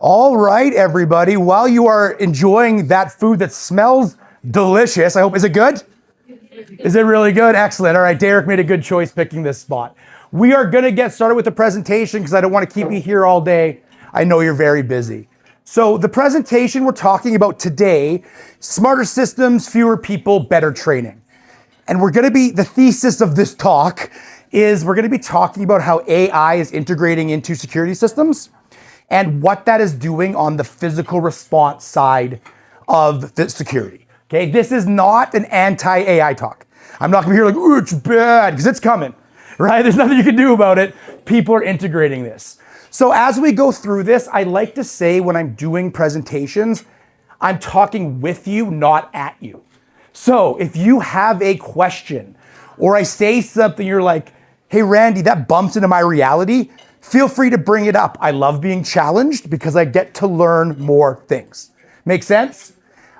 All right, everybody. While you are enjoying that food that smells delicious, I hope, is it good? Is it really good? Excellent. All right, Derek made a good choice picking this spot. We are going to get started with the presentation because I don't want to keep you here all day. I know you're very busy. So the presentation we're talking about today, smarter systems, fewer people, better training. And the thesis of this talk is we're going to be talking about how AI is integrating into security systems and what that is doing on the physical response side of the security. Okay, this is not an anti-AI talk. I'm not gonna be here like, ooh, it's bad, because it's coming, right? There's nothing you can do about it. People are integrating this. So as we go through this, I like to say when I'm doing presentations, I'm talking with you, not at you. So if you have a question, or I say something, you're like, hey, Randy, that bumps into my reality, feel free to bring it up. I love being challenged because I get to learn more things. Make sense?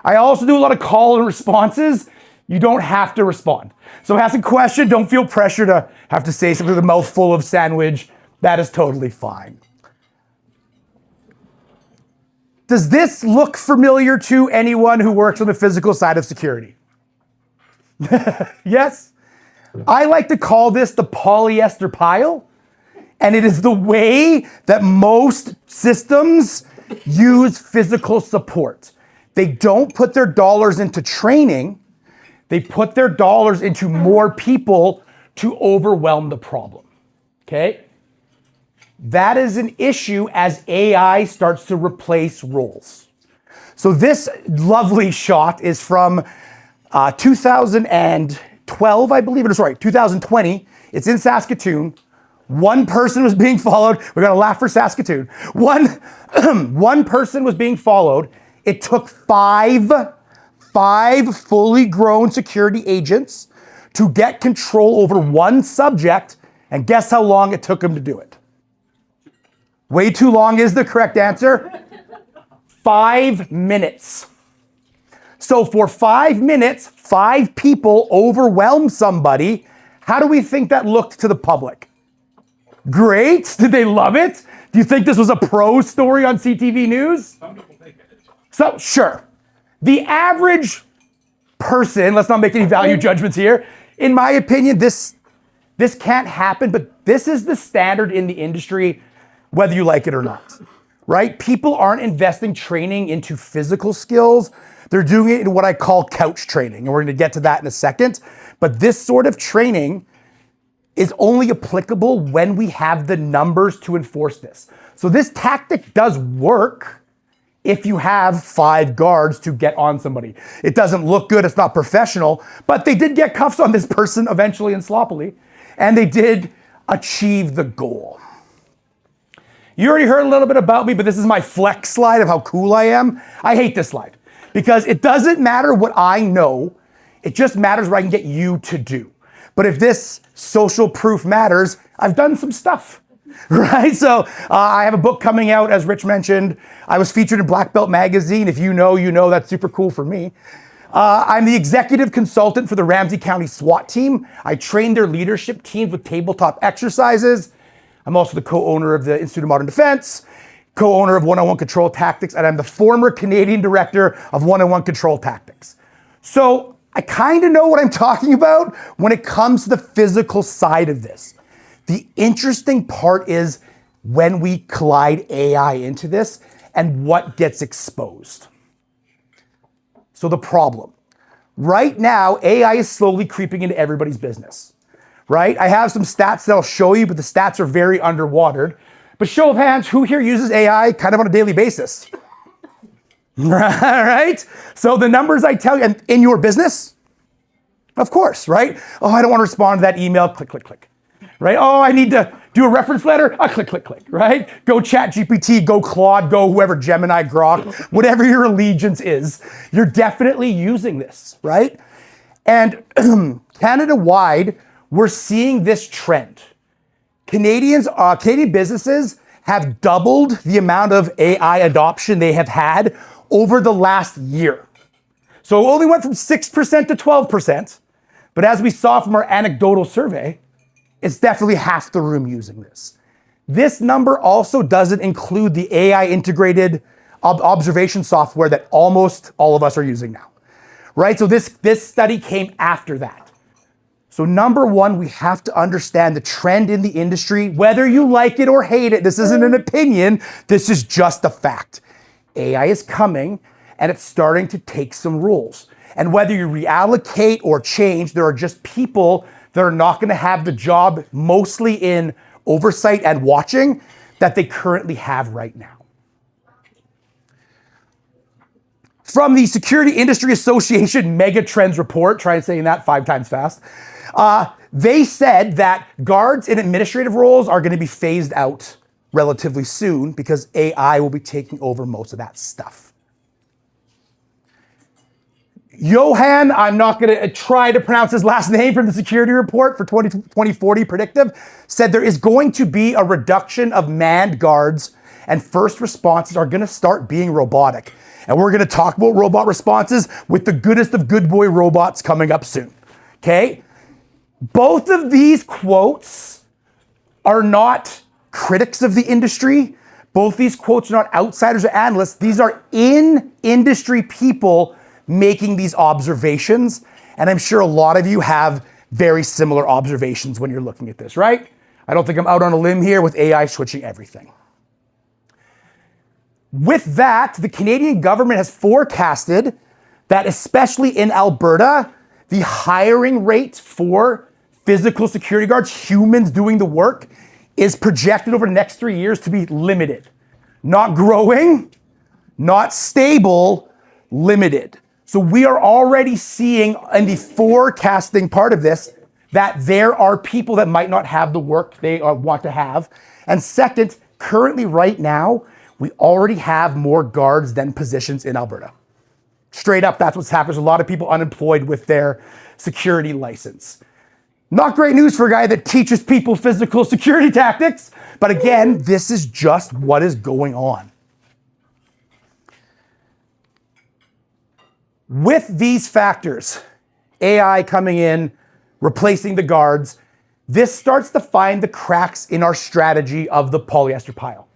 I also do a lot of call and responses. You don't have to respond. So ask a question, don't feel pressure to have to say something with a mouthful of sandwich. That is totally fine. Does this look familiar to anyone who works on the physical side of security? Yes? I like to call this the polyester pile. And it is the way that most systems use physical support. They don't put their dollars into training. They put their dollars into more people to overwhelm the problem. Okay? That is an issue as AI starts to replace roles. So this lovely shot is from 2012, I believe. Sorry, 2020. It's in Saskatoon. One person was being followed. We're going to laugh for Saskatoon. One person was being followed. It took five fully grown security agents to get control over one subject. And guess how long it took them to do it? Way too long is the correct answer. 5 minutes. So for 5 minutes, 5 people overwhelmed somebody. How do we think that looked to the public? Great. Did they love it? Do you think this was a pro story on CTV News? Some people think it is. So, sure. The average person, let's not make any value judgments here. In my opinion, this can't happen, but this is the standard in the industry, whether you like it or not, right? People aren't investing training into physical skills. They're doing it in what I call couch training, and we're going to get to that in a second. But this sort of training is only applicable when we have the numbers to enforce this. So this tactic does work if you have 5 guards to get on somebody. It doesn't look good, it's not professional, but they did get cuffs on this person eventually and sloppily, and they did achieve the goal. You already heard a little bit about me, but this is my flex slide of how cool I am. I hate this slide because it doesn't matter what I know, it just matters what I can get you to do. But if this social proof matters, I've done some stuff, right? So I have a book coming out, as Rich mentioned. I was featured in Black Belt Magazine. If you know, you know. That's super cool for me. I'm the executive consultant for the Ramsey County SWAT team. I train their leadership teams with tabletop exercises. I'm also the co-owner of the Institute of Modern Defense, co-owner of One-on-One Control Tactics, and I'm the former Canadian director of One-on-One Control Tactics. So I kind of know what I'm talking about when it comes to the physical side of this. The interesting part is when we collide AI into this and what gets exposed. So the problem. Right now, AI is slowly creeping into everybody's business, right? I have some stats that I'll show you, but the stats are very underwatered. But show of hands, who here uses AI kind of on a daily basis? Right? So the numbers I tell you, and in your business, of course, right? Oh, I don't want to respond to that email, click, click, click, right? Oh, I need to do a reference letter, click, click, click, right? Go ChatGPT, go Claude, go whoever, Gemini, Grok, whatever your allegiance is, you're definitely using this, right? And Canada-wide, we're seeing this trend. Canadian businesses have doubled the amount of AI adoption they have had over the last year. So it only went from 6% to 12%. But as we saw from our anecdotal survey, it's definitely half the room using this. This number also doesn't include the AI integrated observation software that almost all of us are using now, right? So this study came after that. So number one, we have to understand the trend in the industry, whether you like it or hate it. This isn't an opinion. This is just a fact. AI is coming and it's starting to take some rules. And whether you reallocate or change, there are just people that are not going to have the job mostly in oversight and watching that they currently have right now. From the Security Industry Association Mega Trends Report, try saying that 5 times fast, they said that guards in administrative roles are going to be phased out relatively soon because AI will be taking over most of that stuff. Johan, I'm not going to try to pronounce his last name from the security report for 2040 predictive, said there is going to be a reduction of manned guards and first responses are going to start being robotic. And we're going to talk about robot responses with the goodest of good boy robots coming up soon. Okay? Both of these quotes are not critics of the industry. Both these quotes are not outsiders or analysts. These are in-industry people making these observations. And I'm sure a lot of you have very similar observations when you're looking at this, right? I don't think I'm out on a limb here with AI switching everything. With that, the Canadian government has forecasted that especially in Alberta, the hiring rate for physical security guards, humans doing the work, is projected over the next 3 years to be limited. Not growing, not stable, limited. So we are already seeing in the forecasting part of this that there are people that might not have the work they want to have. And second, currently right now, we already have more guards than positions in Alberta. Straight up, that's what's happened. There's a lot of people unemployed with their security license. Not great news for a guy that teaches people physical security tactics. But again, this is just what is going on. With these factors, AI coming in, replacing the guards, this starts to find the cracks in our strategy of the polyester pile,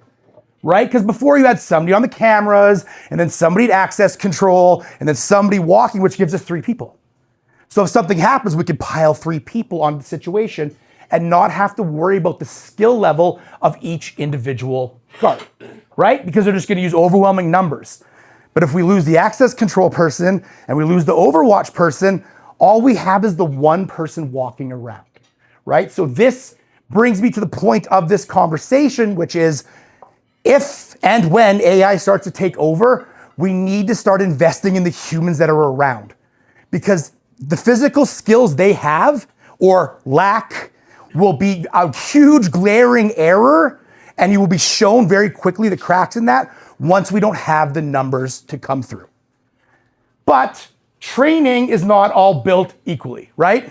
right? Because before you had somebody on the cameras, and then somebody at access control, and then somebody walking, which gives us 3 people. So if something happens, we can pile 3 people onto the situation and not have to worry about the skill level of each individual guard, right? Because they're just going to use overwhelming numbers. But if we lose the access control person and we lose the overwatch person, all we have is the one person walking around, right? So this brings me to the point of this conversation, which is if and when AI starts to take over, we need to start investing in the humans that are around, because the physical skills they have or lack will be a huge glaring error, and you will be shown very quickly the cracks in that once we don't have the numbers to come through. But training is not all built equally, right?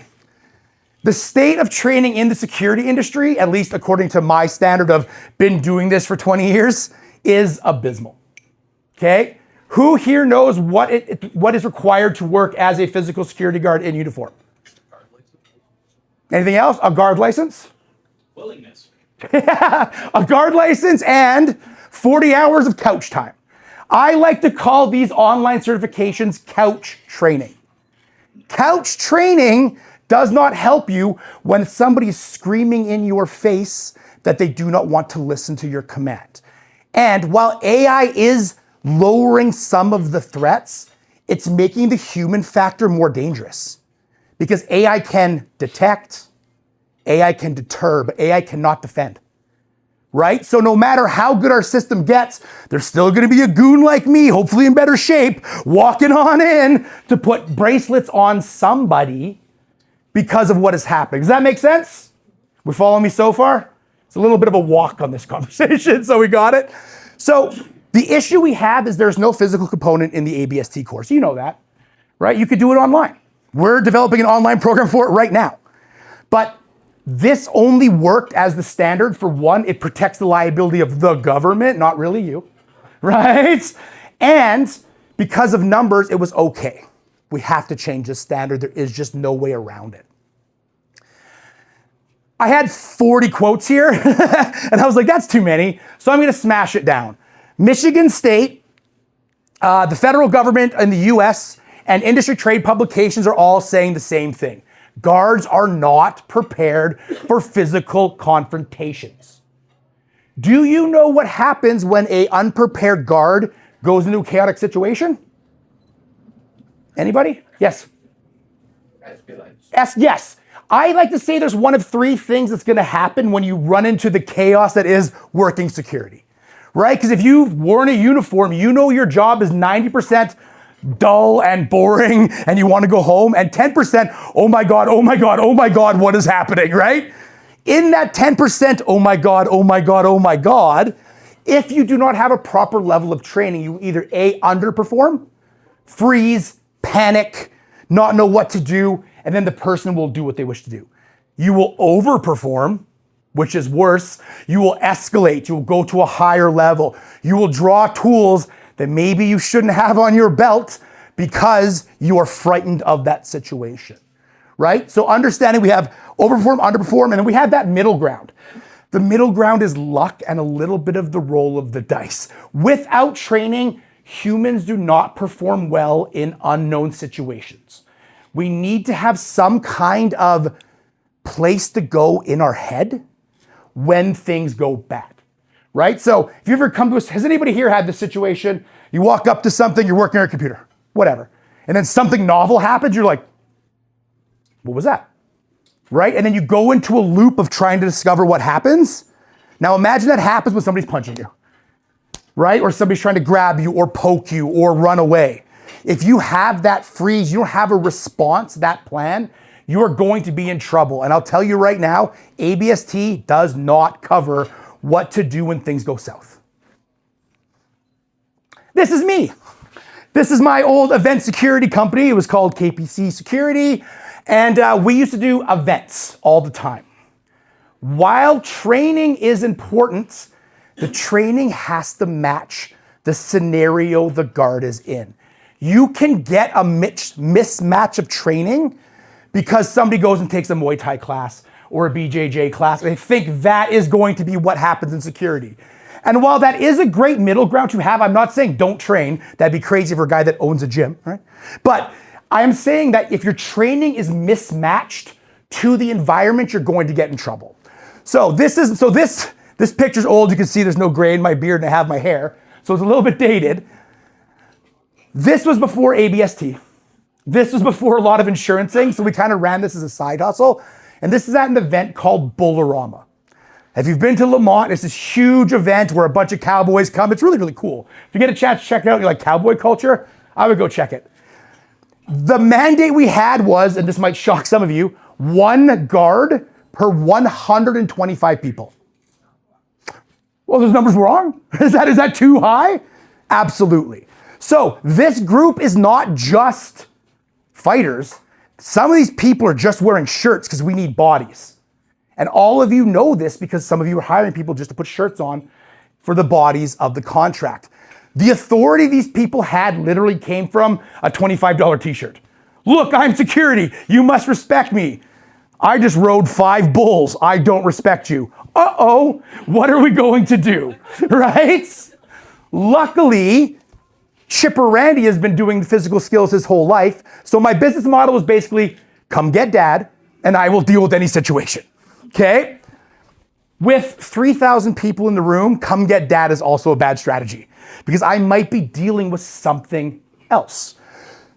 The state of training in the security industry, at least according to my standard of been doing this for 20 years, is abysmal, okay? Who here knows what is required to work as a physical security guard in uniform? Anything else? A guard license? Willingness. A guard license and 40 hours of couch time. I like to call these online certifications couch training. Couch training does not help you when somebody is screaming in your face that they do not want to listen to your command. And while AI is lowering some of the threats, it's making the human factor more dangerous, because AI can detect, AI can deter, but AI cannot defend, right? So no matter how good our system gets, there's still gonna be a goon like me, hopefully in better shape, walking on in to put bracelets on somebody because of what is happening. Does that make sense? We follow me so far? It's a little bit of a walk on this conversation, so we got it. So the issue we have is there's no physical component in the ABST course. You know that, right? You could do it online. We're developing an online program for it right now. But this only worked as the standard for one, it protects the liability of the government, not really you, right? And because of numbers, it was okay. We have to change the standard. There is just no way around it. I had 40 quotes here, and I was like, that's too many, so I'm gonna smash it down. Michigan State, the federal government in the US, and industry trade publications are all saying the same thing. Guards are not prepared for physical confrontations. Do you know what happens when an unprepared guard goes into a chaotic situation? Anybody? Yes. Yes. I like to say there's one of three things that's going to happen when you run into the chaos that is working security, right? Because if you've worn a uniform, you know your job is 90% dull and boring and you want to go home, and 10%, oh my God, oh my God, oh my God, what is happening, right? In that 10%, oh my God, oh my God, oh my God, if you do not have a proper level of training, you either A, underperform, freeze, panic, not know what to do, and then the person will do what they wish to do. You will overperform, which is worse. You will escalate. You will go to a higher level. You will draw tools that maybe you shouldn't have on your belt because you are frightened of that situation, right? So understanding we have overperform, underperform, and then we have that middle ground. The middle ground is luck and a little bit of the roll of the dice. Without training, humans do not perform well in unknown situations. We need to have some kind of place to go in our head when things go bad, right? So if you ever come to us, has anybody here had this situation? You walk up to something, you're working on your computer, whatever, and then something novel happens, you're like, what was that? Right? And then you go into a loop of trying to discover what happens. Now imagine that happens when somebody's punching you, right? Or somebody's trying to grab you or poke you or run away. If you have that freeze, you don't have a response, that plan, you are going to be in trouble. And I'll tell you right now, ABST does not cover what to do when things go south. This is me. This is my old event security company. It was called KPC Security. And we used to do events all the time. While training is important, the training has to match the scenario the guard is in. You can get a mismatch of training because somebody goes and takes a Muay Thai class or a BJJ class, and they think that is going to be what happens in security. And while that is a great middle ground to have, I'm not saying don't train. That'd be crazy for a guy that owns a gym, right? But I am saying that if your training is mismatched to the environment, you're going to get in trouble. So this picture's old. You can see there's no gray in my beard and I have my hair. So it's a little bit dated. This was before ABST. This was before a lot of insurancing. So we kind of ran this as a side hustle. And this is at an event called Bullarama. If you've been to Lamont, it's this huge event where a bunch of cowboys come. It's really, really cool. If you get a chance to check it out, you like cowboy culture, I would go check it. The mandate we had was, and this might shock some of you, 1 guard per 125 people. Well, those numbers wrong? Is that too high? Absolutely. So this group is not just fighters. Some of these people are just wearing shirts because we need bodies. And all of you know this because some of you are hiring people just to put shirts on for the bodies of the contract. The authority these people had literally came from a $25 t-shirt. Look, I'm security. You must respect me. I just rode 5 bulls. I don't respect you. Uh-oh, what are we going to do, right? Luckily, Chipper Randy has been doing the physical skills his whole life. So my business model was basically, come get dad, and I will deal with any situation, okay? With 3,000 people in the room, come get dad is also a bad strategy because I might be dealing with something else.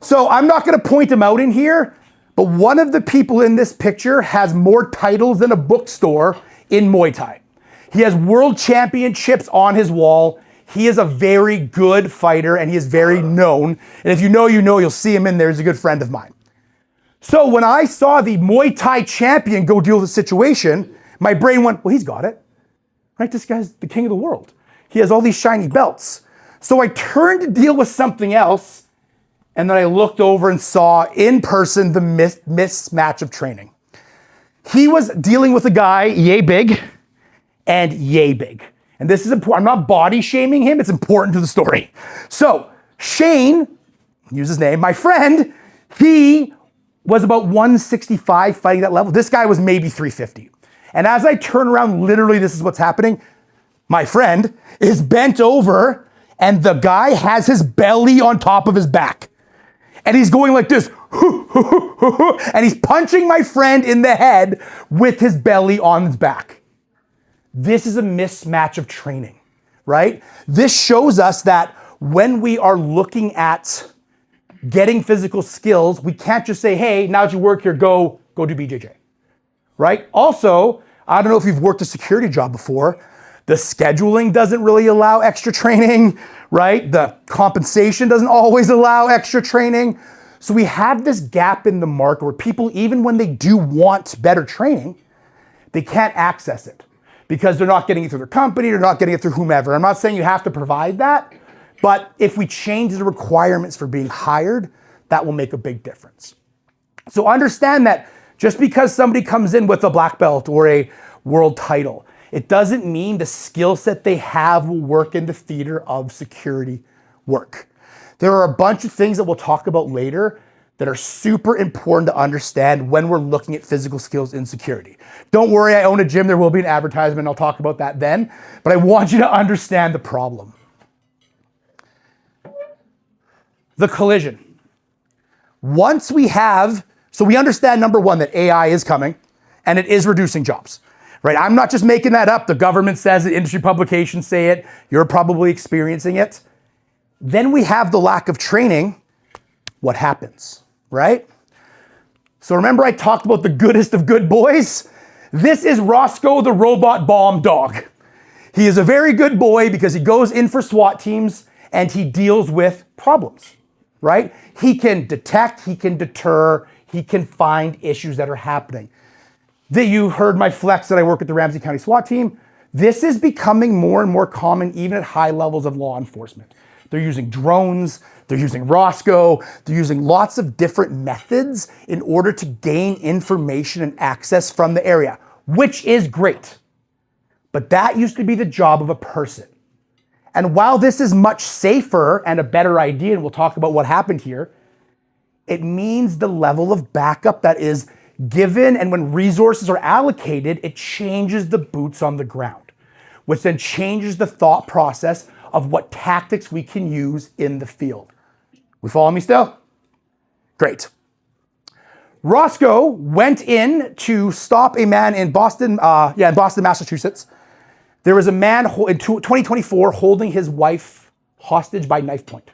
So I'm not gonna point him out in here, but one of the people in this picture has more titles than a bookstore in Muay Thai. He has world championships on his wall. He is a very good fighter and he is very known. And if you know, you'll see him in there. He's a good friend of mine. So when I saw the Muay Thai champion go deal with the situation, my brain went, well, he's got it, right? This guy's the king of the world. He has all these shiny belts. So I turned to deal with something else. And then I looked over and saw in person the mismatch of training. He was dealing with a guy yay big and yay big. And this is important. I'm not body shaming him. It's important to the story. So Shane, use his name, my friend, he was about 165 fighting that level. This guy was maybe 350. And as I turn around, literally this is what's happening. My friend is bent over and the guy has his belly on top of his back. And he's going like this, and he's punching my friend in the head with his belly on his back. This is a mismatch of training, right? This shows us that when we are looking at getting physical skills, we can't just say, hey, now that you work here, go do BJJ, right? Also, I don't know if you've worked a security job before, the scheduling doesn't really allow extra training, right? The compensation doesn't always allow extra training. So we have this gap in the market where people, even when they do want better training, they can't access it because they're not getting it through their company, they're not getting it through whomever. I'm not saying you have to provide that, but if we change the requirements for being hired, that will make a big difference. So understand that just because somebody comes in with a black belt or a world title, it doesn't mean the skill set they have will work in the theater of security work. There are a bunch of things that we'll talk about later that are super important to understand when we're looking at physical skills in security. Don't worry, I own a gym. There will be an advertisement. I'll talk about that then. But I want you to understand the problem. The collision. Once we have, so we understand number one, that AI is coming and it is reducing jobs. Right? I'm not just making that up. The government says it, industry publications say it. You're probably experiencing it. Then we have the lack of training. What happens, right? So remember I talked about the goodest of good boys? This is Roscoe the robot bomb dog. He is a very good boy because he goes in for SWAT teams and he deals with problems, right? He can detect, he can deter, he can find issues that are happening. You heard my flex that I work at the Ramsey County SWAT team. This is becoming more and more common even at high levels of law enforcement. They're using drones, they're using Roscoe, they're using lots of different methods in order to gain information and access from the area, which is great. But that used to be the job of a person. And while this is much safer and a better idea, and we'll talk about what happened here, it means the level of backup that is given, and when resources are allocated, it changes the boots on the ground, which then changes the thought process of what tactics we can use in the field. We follow me still? Great. Roscoe went in to stop a man in Boston, Massachusetts. There was a man in 2024 holding his wife hostage by knife point.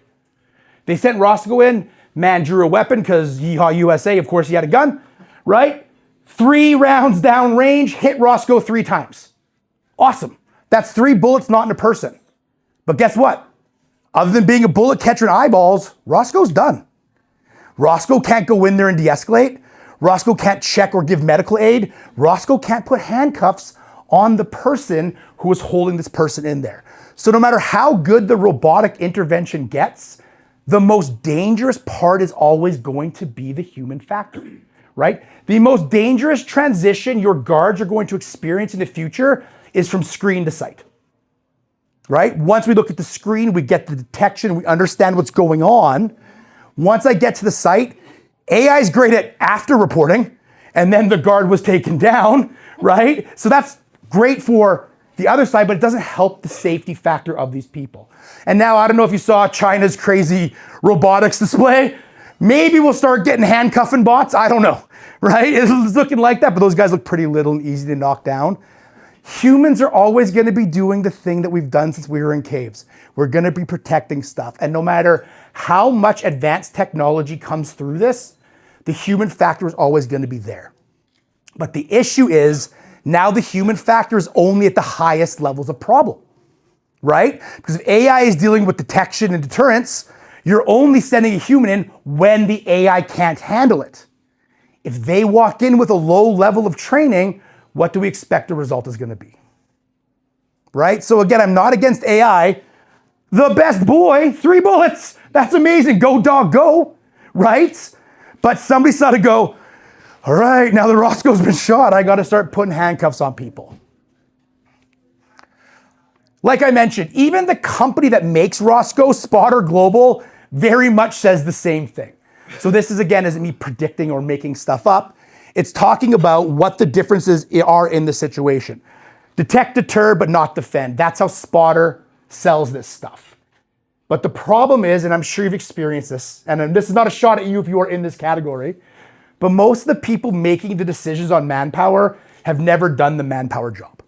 They sent Roscoe in, man drew a weapon because yeehaw USA, of course he had a gun. Right? 3 rounds down range, hit Roscoe 3 times. Awesome. That's 3 bullets not in a person. But guess what? Other than being a bullet catcher in eyeballs, Roscoe's done. Roscoe can't go in there and de-escalate. Roscoe can't check or give medical aid. Roscoe can't put handcuffs on the person who is holding this person in there. So no matter how good the robotic intervention gets, the most dangerous part is always going to be the human factor. Right? The most dangerous transition your guards are going to experience in the future is from screen to sight. Right? Once we look at the screen, we get the detection, we understand what's going on. Once I get to the site, AI is great at after reporting, and then the guard was taken down, right? So that's great for the other side, but it doesn't help the safety factor of these people. And now, I don't know if you saw China's crazy robotics display. Maybe we'll start getting handcuffing bots. I don't know, right? It's looking like that, but those guys look pretty little and easy to knock down. Humans are always going to be doing the thing that we've done since we were in caves. We're going to be protecting stuff. And no matter how much advanced technology comes through this, the human factor is always going to be there. But the issue is now the human factor is only at the highest levels of problem, right? Because if AI is dealing with detection and deterrence, you're only sending a human in when the AI can't handle it. If they walk in with a low level of training, what do we expect the result is going to be? Right? So again, I'm not against AI. The best boy, 3 bullets. That's amazing. Go dog, go. Right? But somebody's got to go, all right, now that Roscoe's been shot, I got to start putting handcuffs on people. Like I mentioned, even the company that makes Roscoe, Spotter Global, very much says the same thing. So this is, again, isn't me predicting or making stuff up. It's talking about what the differences are in the situation. Detect, deter, but not defend. That's how Spotter sells this stuff. But the problem is, and I'm sure you've experienced this, and this is not a shot at you if you are in this category, but most of the people making the decisions on manpower have never done the manpower job,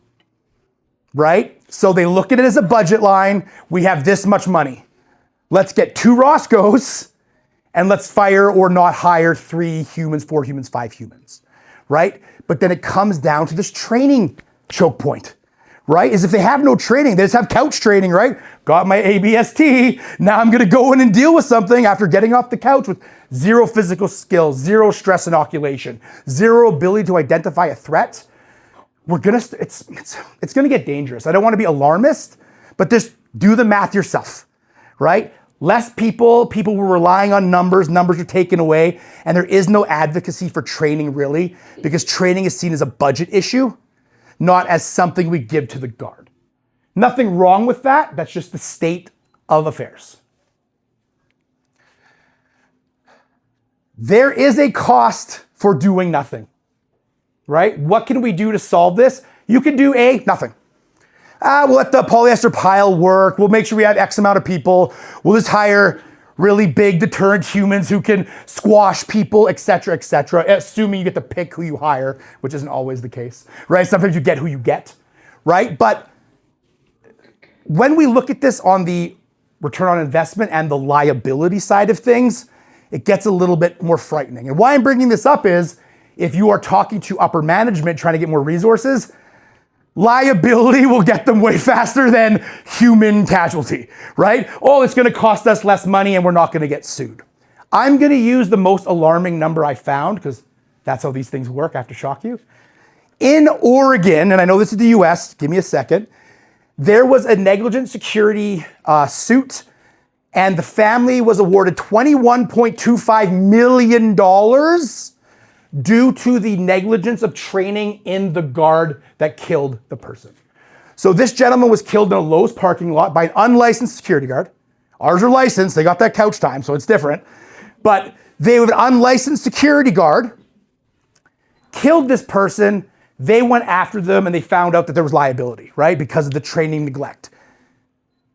right? So they look at it as a budget line. We have this much money. Let's get 2 Roscoes and let's fire or not hire 3 humans, 4 humans, 5 humans, right? But then it comes down to this training choke point, right? Is if they have no training, they just have couch training, right? Got my ABST, now I'm gonna go in and deal with something after getting off the couch with 0 physical skills, 0 stress inoculation, 0 ability to identify a threat. It's gonna get dangerous. I don't wanna be alarmist, but just do the math yourself, right? Less people were relying on numbers are taken away, and there is no advocacy for training really, because training is seen as a budget issue, not as something we give to the guard. Nothing wrong with that, that's just the state of affairs. There is a cost for doing nothing, right? What can we do to solve this? You can do nothing. We'll let the polyester pile work. We'll make sure we have X amount of people. We'll just hire really big deterrent humans who can squash people, et cetera, assuming you get to pick who you hire, which isn't always the case, right? Sometimes you get who you get, right? But when we look at this on the return on investment and the liability side of things, it gets a little bit more frightening. And why I'm bringing this up is if you are talking to upper management trying to get more resources, liability will get them way faster than human casualty, right? Oh, it's gonna cost us less money and we're not gonna get sued. I'm gonna use the most alarming number I found, because that's how these things work, I have to shock you. In Oregon, and I know this is the US, give me a second, there was a negligent security suit, and the family was awarded $21.25 million due to the negligence of training in the guard that killed the person. So this gentleman was killed in a Lowe's parking lot by an unlicensed security guard. Ours are licensed, they got that couch time, so it's different. But they have an unlicensed security guard, killed this person, they went after them and they found out that there was liability, right? Because of the training neglect.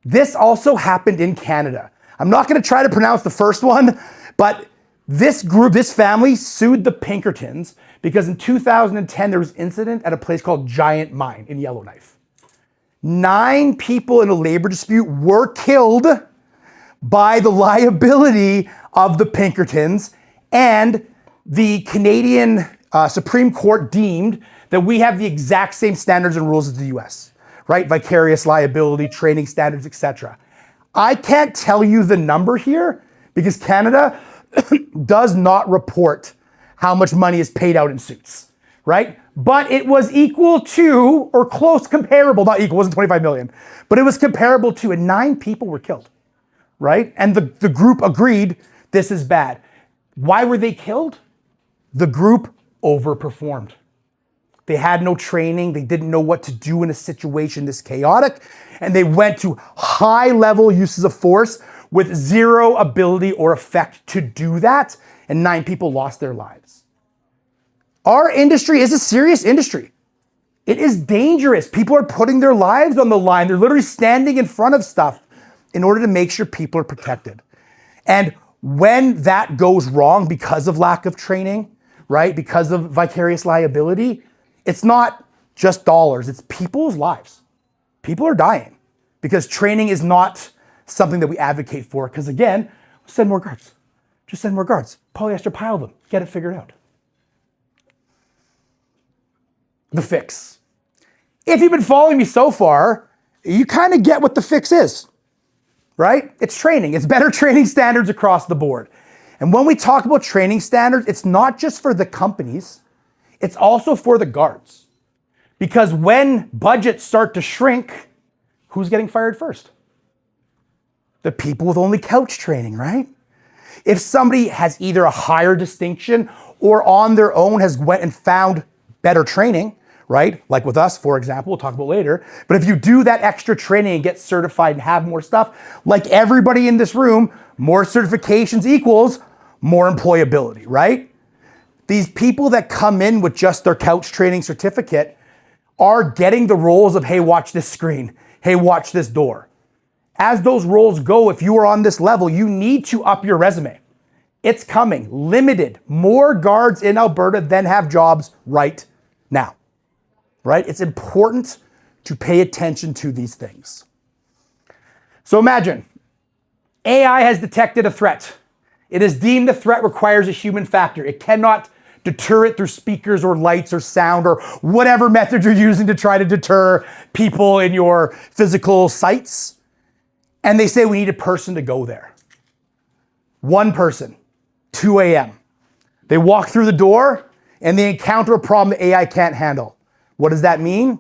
This also happened in Canada. I'm not gonna try to pronounce the first one, but this family sued the Pinkertons because in 2010, there was an incident at a place called Giant Mine in Yellowknife. 9 people in a labor dispute were killed by the liability of the Pinkertons, and the Canadian Supreme Court deemed that we have the exact same standards and rules as the US, right? Vicarious liability, training standards, etc. I can't tell you the number here because Canada does not report how much money is paid out in suits, right? But it was equal to, or close, comparable, not equal, it wasn't 25 million, but it was comparable to, and 9 people were killed, right? And the group agreed, this is bad. Why were they killed? The group overperformed. They had no training, they didn't know what to do in a situation this chaotic, and they went to high-level uses of force with 0 ability or effect to do that, and 9 people lost their lives. Our industry is a serious industry. It is dangerous. People are putting their lives on the line. They're literally standing in front of stuff in order to make sure people are protected. And when that goes wrong because of lack of training, right, because of vicarious liability, it's not just dollars, it's people's lives. People are dying because training is not something that we advocate for, because again, send more guards. Just send more guards. Polyester pile them. Get it figured out. The fix. If you've been following me so far, you kind of get what the fix is, right? It's training. It's better training standards across the board. And when we talk about training standards, it's not just for the companies, it's also for the guards. Because when budgets start to shrink, who's getting fired first? The people with only couch training, right? If somebody has either a higher distinction or on their own has went and found better training, right? Like with us, for example, we'll talk about later. But if you do that extra training and get certified and have more stuff, like everybody in this room, more certifications equals more employability, right? These people that come in with just their couch training certificate are getting the roles of, hey, watch this screen. Hey, watch this door. As those roles go, if you are on this level, you need to up your resume. It's coming. Limited. More guards in Alberta than have jobs right now. Right? It's important to pay attention to these things. So imagine, AI has detected a threat. It is deemed the threat requires a human factor. It cannot deter it through speakers or lights or sound or whatever method you're using to try to deter people in your physical sites. And they say we need a person to go there. One person, 2 a.m. They walk through the door and they encounter a problem the AI can't handle. What does that mean?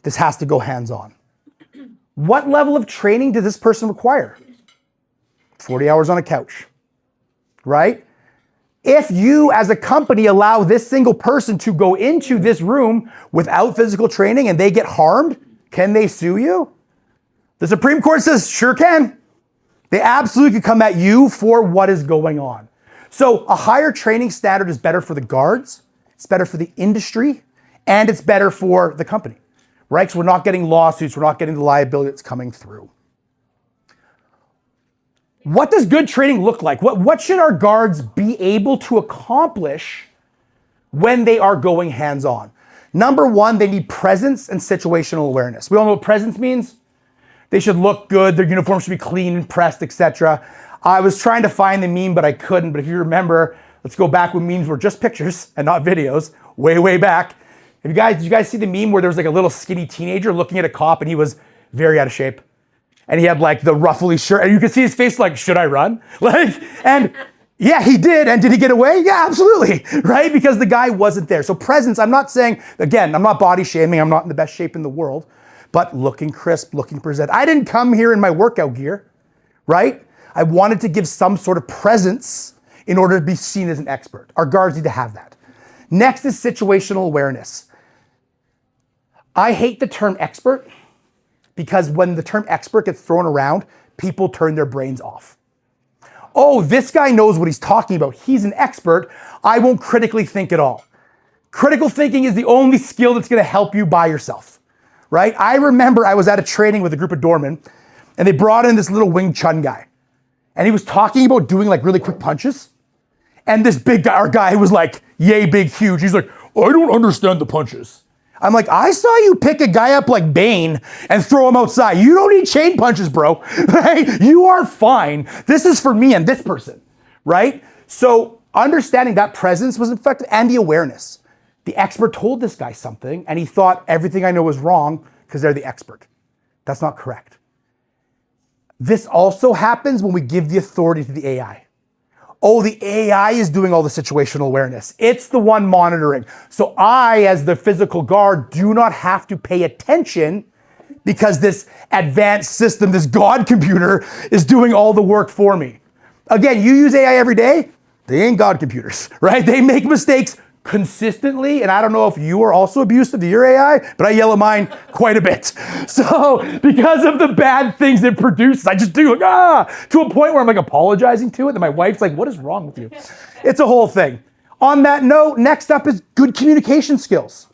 This has to go hands-on. What level of training did this person require? 40 hours on a couch, right? If you as a company allow this single person to go into this room without physical training and they get harmed, can they sue you? The Supreme Court says, sure can. They absolutely can come at you for what is going on. So a higher training standard is better for the guards, it's better for the industry, and it's better for the company, right? Because we're not getting lawsuits, we're not getting the liability that's coming through. What does good training look like? What should our guards be able to accomplish when they are going hands-on? Number one, they need presence and situational awareness. We all know what presence means. They should look good, their uniform should be clean and pressed, etc. I was trying to find the meme, but I couldn't. But if you remember, let's go back when memes were just pictures and not videos, way back. Did you guys see the meme where there was like a little skinny teenager looking at a cop and he was very out of shape? And he had like the ruffly shirt and you could see his face like, should I run? And yeah, he did. And did he get away? Yeah, absolutely, right? Because the guy wasn't there. So presence, I'm not saying, again, I'm not body shaming. I'm not in the best shape in the world, but looking crisp, looking present. I didn't come here in my workout gear, right? I wanted to give some sort of presence in order to be seen as an expert. Our guards need to have that. Next is situational awareness. I hate the term expert because when the term expert gets thrown around, people turn their brains off. Oh, this guy knows what he's talking about. He's an expert. I won't critically think at all. Critical thinking is the only skill that's going to help you by yourself, right? I remember I was at a training with a group of doormen and they brought in this little Wing Chun guy. And he was talking about doing like really quick punches. And this big guy, our guy was like, yay, big, huge. He's like, I don't understand the punches. I'm like, I saw you pick a guy up like Bane and throw him outside. You don't need chain punches, bro. Right? You are fine. This is for me and this person, right? So understanding that presence was effective and the awareness. The expert told this guy something and he thought everything I know is wrong because they're the expert. That's not correct. This also happens when we give the authority to the AI. Oh, the AI is doing all the situational awareness. It's the one monitoring. So I, as the physical guard, do not have to pay attention because this advanced system, this God computer, is doing all the work for me. Again, you use AI every day. They ain't God computers, right? They make mistakes consistently, and I don't know if you are also abusive to your AI, but I yell at mine quite a bit. So because of the bad things it produces, I just do to a point where I'm like apologizing to it, and my wife's like, what is wrong with you? It's a whole thing. On that note, next up is good communication skills.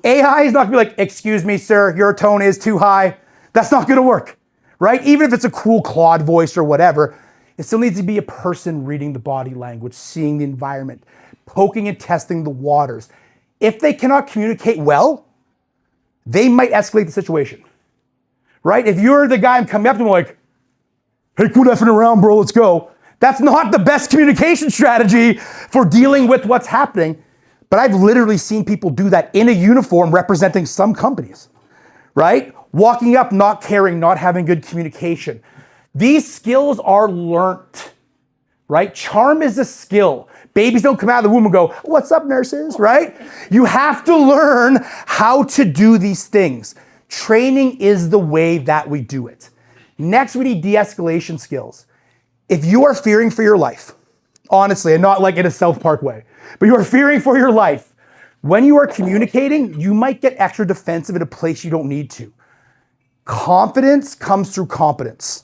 AI is not gonna be like, excuse me, sir, your tone is too high. That's not gonna work, right? Even if it's a cool Claude voice or whatever, it still needs to be a person reading the body language, seeing the environment, poking and testing the waters. If they cannot communicate well, they might escalate the situation, right? If you're the guy I'm coming up to, I'm like, hey, quit effing around, bro, let's go. That's not the best communication strategy for dealing with what's happening. But I've literally seen people do that in a uniform representing some companies, right? Walking up, not caring, not having good communication. These skills are learnt, right? Charm is a skill. Babies don't come out of the womb and go, what's up, nurses, right? You have to learn how to do these things. Training is the way that we do it. Next, we need de-escalation skills. If you are fearing for your life, honestly, and not like in a South Park way, but you are fearing for your life, when you are communicating, you might get extra defensive in a place you don't need to. Confidence comes through competence.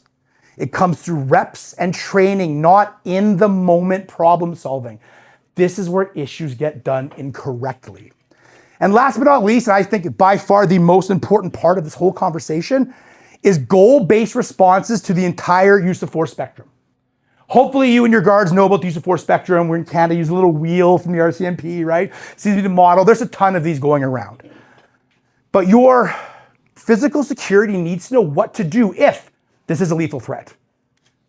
It comes through reps and training, not in the moment problem solving. This is where issues get done incorrectly. And last but not least, and I think by far the most important part of this whole conversation, is goal-based responses to the entire use of force spectrum. Hopefully you and your guards know about the use of force spectrum. We're in Canada, use a little wheel from the RCMP, right? Seems to be the model. There's a ton of these going around. But your physical security needs to know what to do if this is a lethal threat,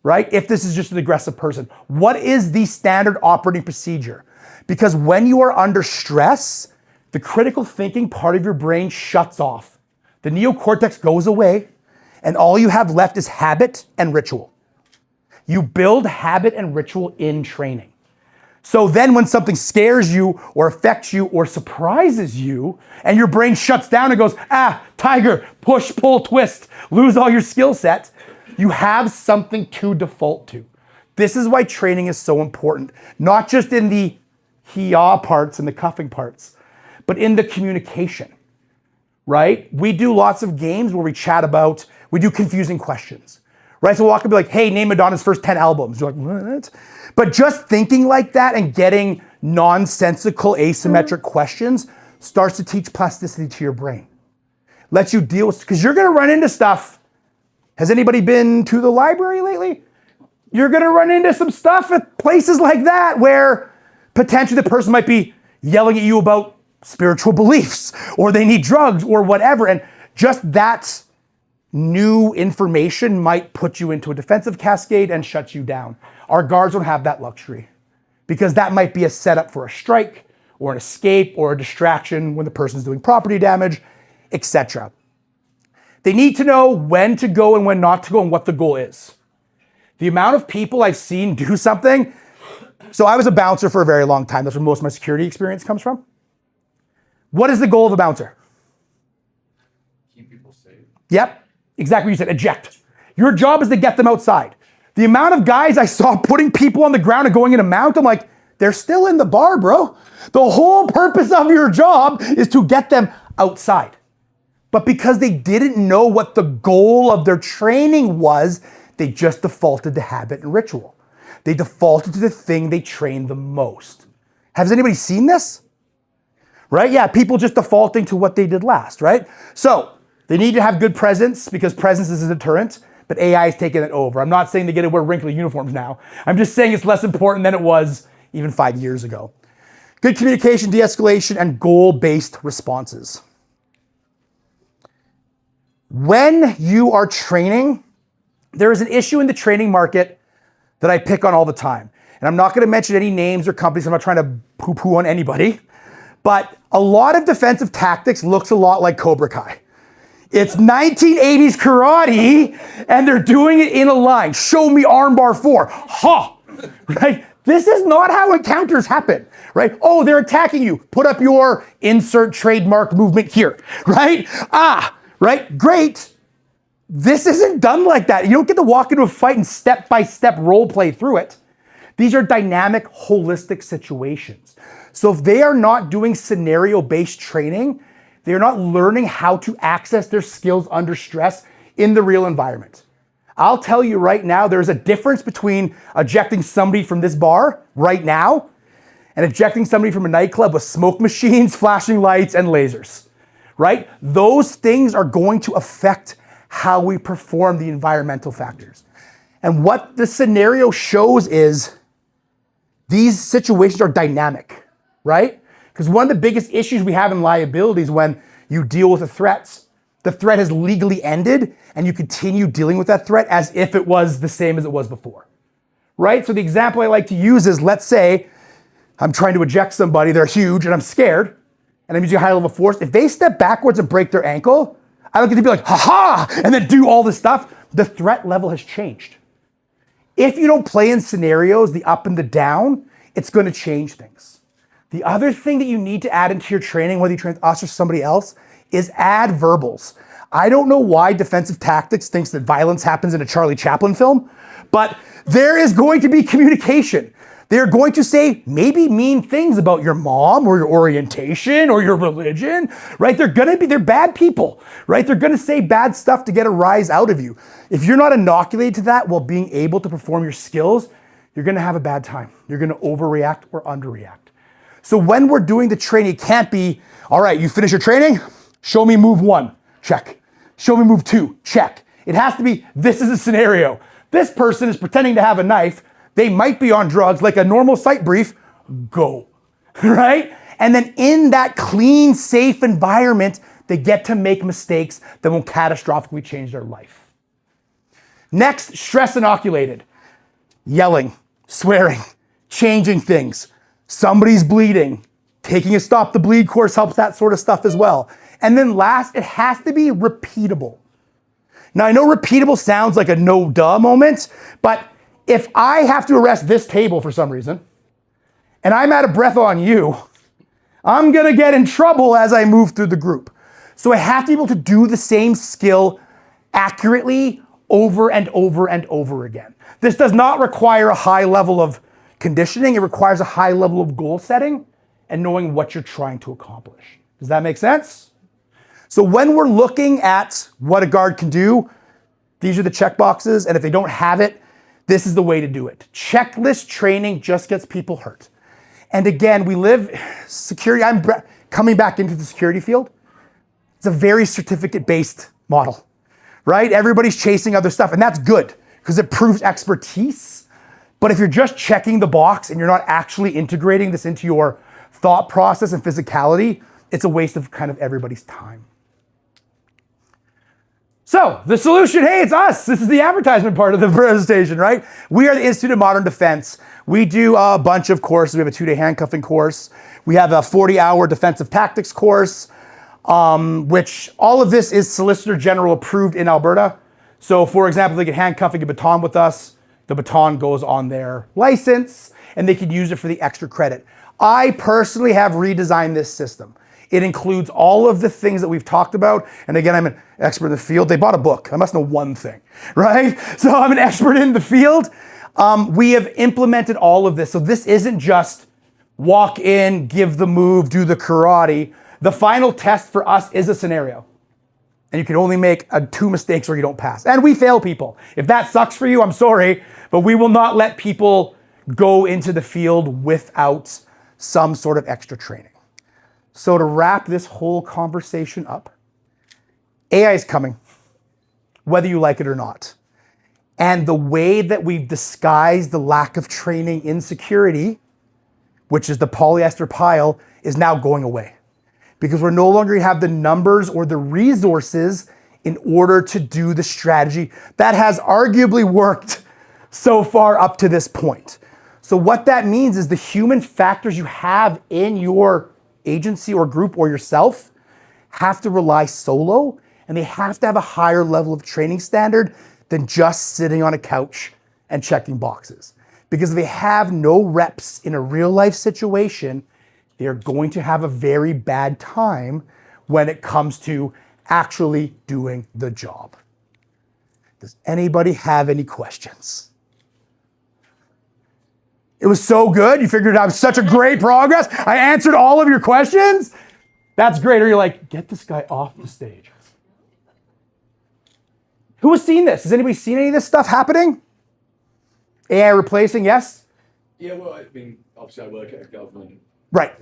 right? If this is just an aggressive person. What is the standard operating procedure? Because when you are under stress, the critical thinking part of your brain shuts off. The neocortex goes away, and all you have left is habit and ritual. You build habit and ritual in training. So then when something scares you or affects you or surprises you, and your brain shuts down and goes, tiger, push, pull, twist, lose all your skill sets, you have something to default to. This is why training is so important, not just in the hee-yaw parts and the cuffing parts, but in the communication, right? We do lots of games where we do confusing questions, right? So we'll walk and be like, hey, name Madonna's first 10 albums. You're like, what? But just thinking like that and getting nonsensical, asymmetric questions starts to teach plasticity to your brain. Lets you deal with, because you're gonna run into stuff. Has anybody been to the library lately? You're gonna run into some stuff at places like that where potentially the person might be yelling at you about spiritual beliefs, or they need drugs, or whatever. And just that new information might put you into a defensive cascade and shut you down. Our guards don't have that luxury, because that might be a setup for a strike, or an escape, or a distraction when the person's doing property damage, etc. They need to know when to go and when not to go and what the goal is. The amount of people I've seen do something. So I was a bouncer for a very long time. That's where most of my security experience comes from. What is the goal of a bouncer? Keep people safe. Yep, exactly what you said, eject. Your job is to get them outside. The amount of guys I saw putting people on the ground and going in a mount, I'm like, they're still in the bar, bro. The whole purpose of your job is to get them outside. But because they didn't know what the goal of their training was, they just defaulted to habit and ritual. They defaulted to the thing they trained the most. Has anybody seen this? Right? Yeah, people just defaulting to what they did last, right? So they need to have good presence, because presence is a deterrent, but AI is taking it over. I'm not saying they get to wear wrinkly uniforms now. I'm just saying it's less important than it was even 5 years ago. Good communication, de-escalation, and goal-based responses. When you are training, there is an issue in the training market that I pick on all the time. And I'm not going to mention any names or companies. I'm not trying to poo-poo on anybody. But a lot of defensive tactics looks a lot like Cobra Kai. It's 1980s karate, and they're doing it in a line. Show me armbar 4. Ha! Right? This is not how encounters happen, right? Oh, they're attacking you. Put up your insert trademark movement here, right? Right? Great. This isn't done like that. You don't get to walk into a fight and step-by-step role play through it. These are dynamic, holistic situations. So if they are not doing scenario-based training, they're not learning how to access their skills under stress in the real environment. I'll tell you right now, there's a difference between ejecting somebody from this bar right now and ejecting somebody from a nightclub with smoke machines, flashing lights, and lasers, right? Those things are going to affect how we perform the environmental factors. And what the scenario shows is these situations are dynamic, right? Because one of the biggest issues we have in liability is when you deal with the threats. The threat has legally ended, and you continue dealing with that threat as if it was the same as it was before, right? So the example I like to use is, let's say I'm trying to eject somebody, they're huge, and I'm scared, and I'm using high level force. If they step backwards and break their ankle, I don't get to be like, ha-ha, and then do all this stuff. The threat level has changed. If you don't play in scenarios, the up and the down, it's going to change things. The other thing that you need to add into your training, whether you train with us or somebody else, is add verbals. I don't know why defensive tactics thinks that violence happens in a Charlie Chaplin film, but there is going to be communication. They're going to say maybe mean things about your mom or your orientation or your religion, right? They're bad people, right? They're gonna say bad stuff to get a rise out of you. If you're not inoculated to that while being able to perform your skills, you're gonna have a bad time. You're gonna overreact or underreact. So when we're doing the training, it can't be, all right, you finish your training, show me move 1, check. Show me move 2, check. It has to be, this is a scenario. This person is pretending to have a knife. They might be on drugs, like a normal site brief, go, right? And then in that clean, safe environment, they get to make mistakes that won't catastrophically change their life. Next, stress inoculated. Yelling, swearing, changing things. Somebody's bleeding. Taking a stop the bleed course helps that sort of stuff as well. And then last, it has to be repeatable. Now I know repeatable sounds like a no duh moment, but if I have to arrest this table for some reason, and I'm out of breath on you, I'm gonna get in trouble as I move through the group. So I have to be able to do the same skill accurately over and over and over again. This does not require a high level of conditioning. It requires a high level of goal setting and knowing what you're trying to accomplish. Does that make sense? So when we're looking at what a guard can do, these are the check boxes, and if they don't have it, this is the way to do it. Checklist training just gets people hurt. And again, we live security. I'm coming back into the security field. It's a very certificate-based model, right? Everybody's chasing other stuff, and that's good because it proves expertise. But if you're just checking the box and you're not actually integrating this into your thought process and physicality, it's a waste of kind of everybody's time. So the solution, hey, it's us. This is the advertisement part of the presentation, right? We are the Institute of Modern Defense. We do a bunch of courses. We have a 2-day handcuffing course. We have a 40-hour defensive tactics course, which all of this is Solicitor General approved in Alberta. So for example, they get handcuffing a baton with us. The baton goes on their license and they can use it for the extra credit. I personally have redesigned this system. It includes all of the things that we've talked about. And again, I'm an expert in the field. They bought a book. I must know one thing, right? So I'm an expert in the field. We have implemented all of this. So this isn't just walk in, give the move, do the karate. The final test for us is a scenario. And you can only make 2 mistakes or you don't pass. And we fail people. If that sucks for you, I'm sorry, but we will not let people go into the field without some sort of extra training. So to wrap this whole conversation up, AI is coming, whether you like it or not. And the way that we've disguised the lack of training in security, which is the polyester pile, is now going away. Because we're no longer gonna have the numbers or the resources in order to do the strategy that has arguably worked so far up to this point. So what that means is the human factors you have in your agency or group or yourself have to rely solo, and they have to have a higher level of training standard than just sitting on a couch and checking boxes. Because if they have no reps in a real life situation, they're going to have a very bad time when it comes to actually doing the job. Does anybody have any questions? It was so good. You figured out such a great progress. I answered all of your questions. That's great. Or you're like, get this guy off the stage. Who has seen this? Has anybody seen any of this stuff happening? AI replacing, yes? Yeah, well, I mean, obviously I work at a government. Right.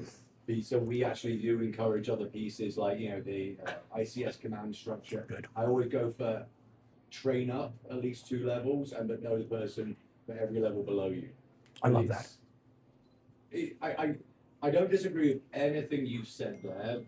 So we actually do encourage other pieces like, the ICS command structure. Good. I always go for train up at least 2 levels and but know the person for every level below you. I love that. I don't disagree with anything you've said there.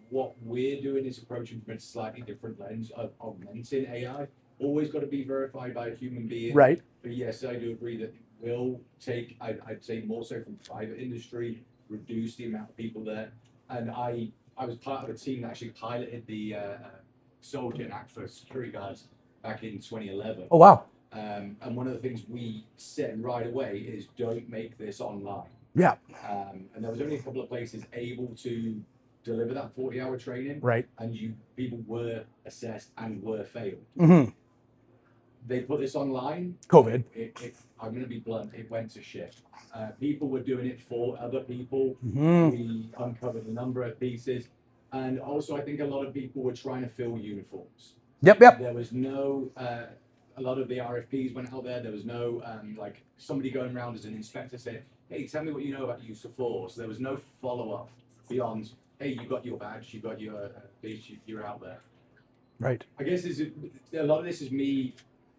What we're doing is approaching from a slightly different lens of augmenting AI. Always got to be verified by a human being. Right. But yes, I do agree that it will take, I'd say more so from private industry, reduce the amount of people there. And I was part of a team that actually piloted the Soldier Act for security guards back in 2011. Oh, wow. And one of the things we said right away is don't make this online. Yeah. And there was only a couple of places able to deliver that 40-hour training. Right. And people were assessed and were failed. Mm-hmm. They put this online. COVID. I'm going to be blunt, it went to shit. People were doing it for other people. Mm-hmm. We uncovered a number of pieces. And also, I think a lot of people were trying to fill uniforms. Yep. There was no a lot of the RFPs went out there. There was no like somebody going around as an inspector saying, "Hey, tell me what you know about use of force." There was no follow up beyond, "Hey, you got your badge, you got your badge, you're out there." Right. I guess a lot of this is me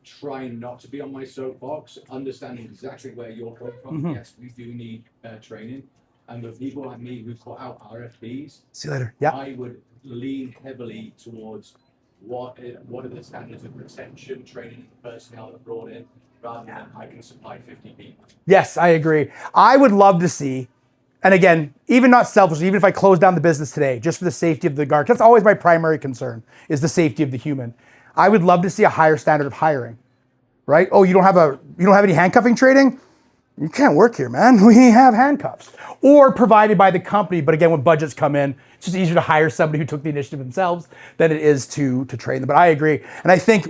trying not to be on my soapbox, understanding exactly where you're coming from. Yes, we do need training. And the people like me who put out RFPs, See you later. Yeah. I would lean heavily towards what are the standards of retention, training the personnel that brought in, rather than I can supply 50 people. Yes, I agree. I would love to see, and again, even not selfishly, even if I close down the business today, just for the safety of the guard, that's always my primary concern, is the safety of the human. I would love to see a higher standard of hiring, right? Oh, you don't have any handcuffing training? You can't work here, man. We have handcuffs. Or provided by the company, but again, when budgets come in, it's just easier to hire somebody who took the initiative themselves than it is to train them. But I agree. And I think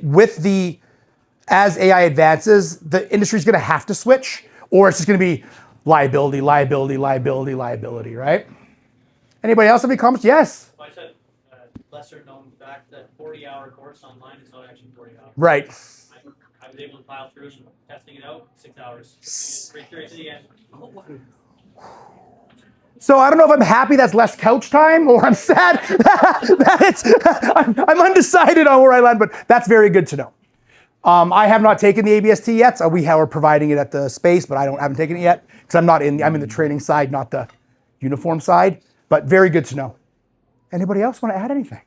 as AI advances, the industry's gonna have to switch, or it's just gonna be liability, liability, liability, liability, right? Anybody else have any comments? Yes? I said lesser known fact that 40-hour course online is not actually 40 hours. Right. I was able to pile through and testing it out, 6 hours. Straight through to the end. So I don't know if I'm happy that's less couch time, or I'm sad that I'm undecided on where I land, but that's very good to know. I have not taken the ABST yet. So we are providing it at the space, but I haven't taken it yet because I'm in the training side, not the uniform side, but very good to know. Anybody else want to add anything?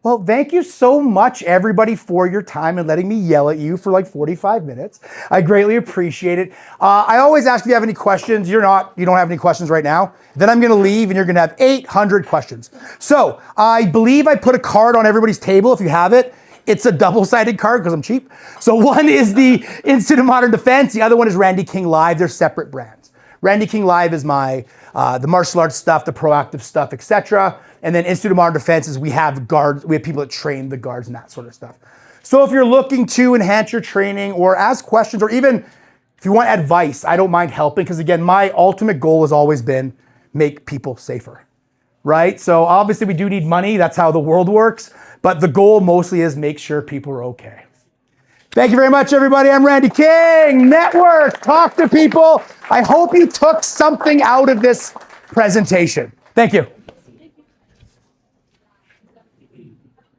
Well, thank you so much, everybody, for your time and letting me yell at you for like 45 minutes. I greatly appreciate it. I always ask if you have any questions. You don't have any questions right now. Then I'm going to leave and you're going to have 800 questions. So I believe I put a card on everybody's table if you have it. It's a double-sided card because I'm cheap. So one is the Institute of Modern Defense. The other one is Randy King Live. They're separate brands. Randy King Live is my the martial arts stuff, the proactive stuff, etc. And then Institute of Modern Defense is we have guards, we have people that train the guards and that sort of stuff. So if you're looking to enhance your training or ask questions, or even if you want advice, I don't mind helping, because again, my ultimate goal has always been make people safer, right? So obviously we do need money, that's how the world works, but the goal mostly is make sure people are okay. Thank you very much, everybody. I'm Randy King. Network, talk to people. I hope you took something out of this presentation. Thank you.